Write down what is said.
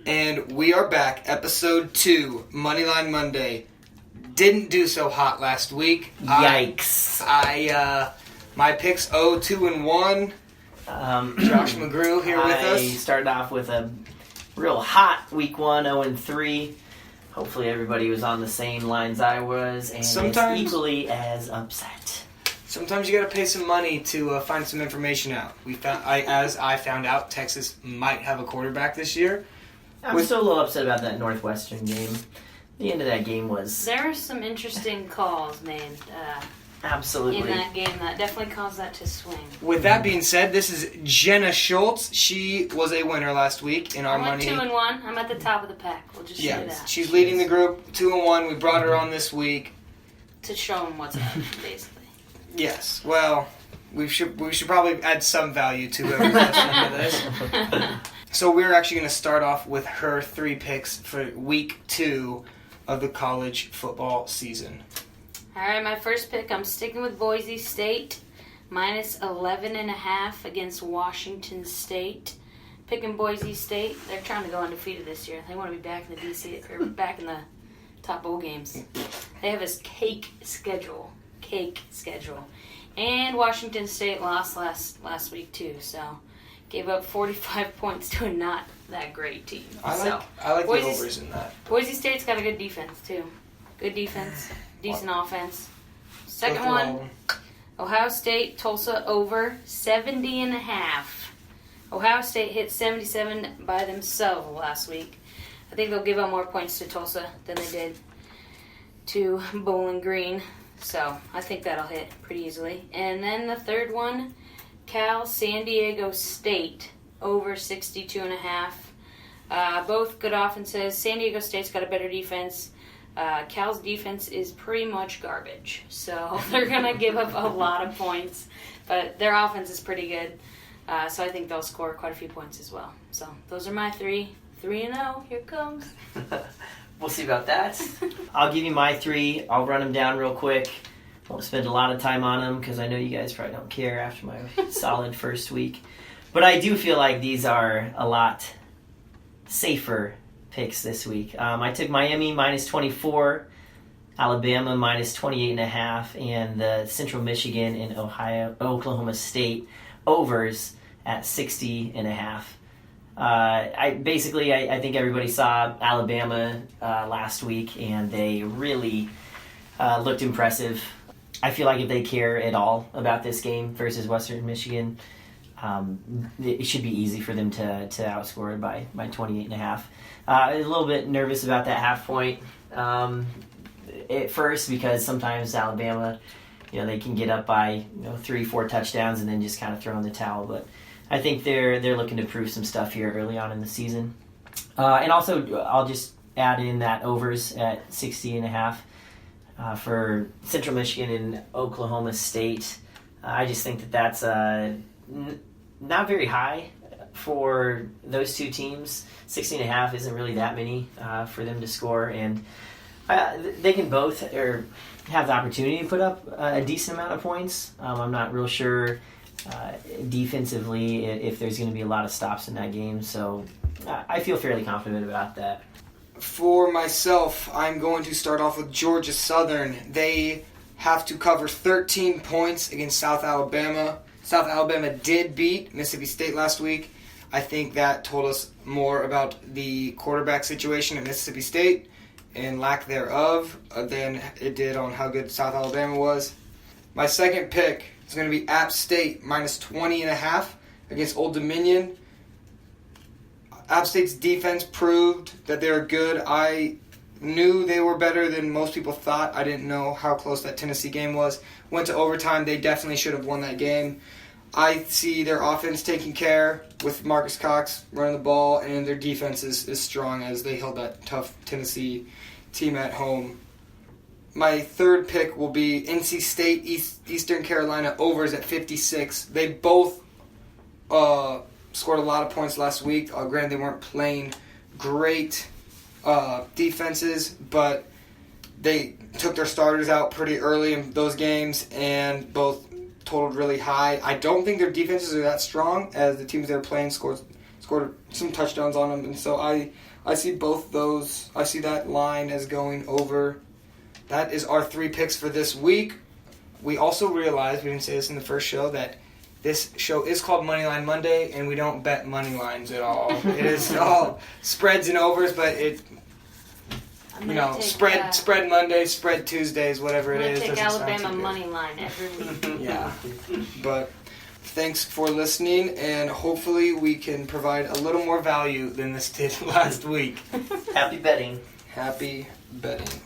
And we are back, episode 2, Moneyline Monday. Didn't do so hot last week. Yikes. My picks 0-2 and 1. Josh McGrew here with us. I started off with a real hot week 1, 0-3. Hopefully everybody was on the same lines I was, and is equally as upset. Sometimes you got to pay some money to find some information out. As I found out, Texas might have a quarterback this year. I'm still a little upset about that Northwestern game. The end of that game was... There were some interesting calls made absolutely in that game that definitely caused that to swing. With that being said, this is Jenna Schultz. She was a winner last week in our money. 2 and 1. I'm at the top of the pack. We'll just say that. She's leading the group 2 and 1. We brought her on this week to show them what's up, basically. Yes. Well, we should probably add some value to whoever's listening to this. So we're actually going to start off with her 3 picks for week 2 of the college football season. All right, my first pick, I'm sticking with Boise State, minus 11.5 against Washington State. Picking Boise State, they're trying to go undefeated this year. They want to be back in the DC or back in the top bowl games. They have a cake schedule, and Washington State lost last week too, so gave up 45 points to a not that great team. I like the overs in that. Boise State's got a good defense too. Good defense. Decent offense. Second one, Ohio State, Tulsa over 70.5. Ohio State hit 77 by themselves last week. I think they'll give up more points to Tulsa than they did to Bowling Green. So I think that'll hit pretty easily. And then the third one, Cal, San Diego State over 62.5. Both good offenses. San Diego State's got a better defense. Cal's defense is pretty much garbage, so they're going to give up a lot of points, but their offense is pretty good, so I think they'll score quite a few points as well. So those are my 3. 3-0, here it comes. We'll see about that. I'll give you my 3. I'll run them down real quick. Won't spend a lot of time on them because I know you guys probably don't care after my solid first week. But I do feel like these are a lot safer picks this week. I took Miami minus 24, Alabama minus 28.5, and the Central Michigan and Oklahoma State overs at 60.5. I think everybody saw Alabama last week, and they really looked impressive. I feel like if they care at all about this game versus Western Michigan, it should be easy for them to outscore it by 28.5. A little bit nervous about that half point at first because sometimes Alabama, they can get up by 3-4 touchdowns and then just kind of throw in the towel. But I think they're looking to prove some stuff here early on in the season. And also, I'll just add in that overs at 60.5 for Central Michigan and Oklahoma State. I just think that's not very high for those two teams. 16.5 isn't really that many for them to score, and they can both have the opportunity to put up a decent amount of points. I'm not real sure defensively if there's going to be a lot of stops in that game, so I feel fairly confident about that. For myself, I'm going to start off with Georgia Southern. They have to cover 13 points against South Alabama. South Alabama did beat Mississippi State last week. I think that told us more about the quarterback situation at Mississippi State and lack thereof than it did on how good South Alabama was. My second pick is going to be App State minus 20.5 against Old Dominion. App State's defense proved that they were good. I knew they were better than most people thought. I didn't know how close that Tennessee game was. Went to overtime. They definitely should have won that game. I see their offense taking care with Marcus Cox running the ball, and their defense is strong as they held that tough Tennessee team at home. My third pick will be NC State, Eastern Carolina, overs at 56. They both scored a lot of points last week. Granted, they weren't playing great defenses, but they took their starters out pretty early in those games, and both totaled really high. I don't think their defenses are that strong, as the teams they're playing scored scored some touchdowns on them, and so I see both those. I see that line as going over. That is our 3 picks for this week. We also realized, we didn't say this in the first show, that this show is called Moneyline Monday, and we don't bet money lines at all. It is all spreads and overs, but spread Mondays, spread Tuesdays, whatever it is. I'm going to take doesn't sound Alabama too good. money line every week. Yeah, but thanks for listening, and hopefully we can provide a little more value than this did last week. Happy betting. Happy betting.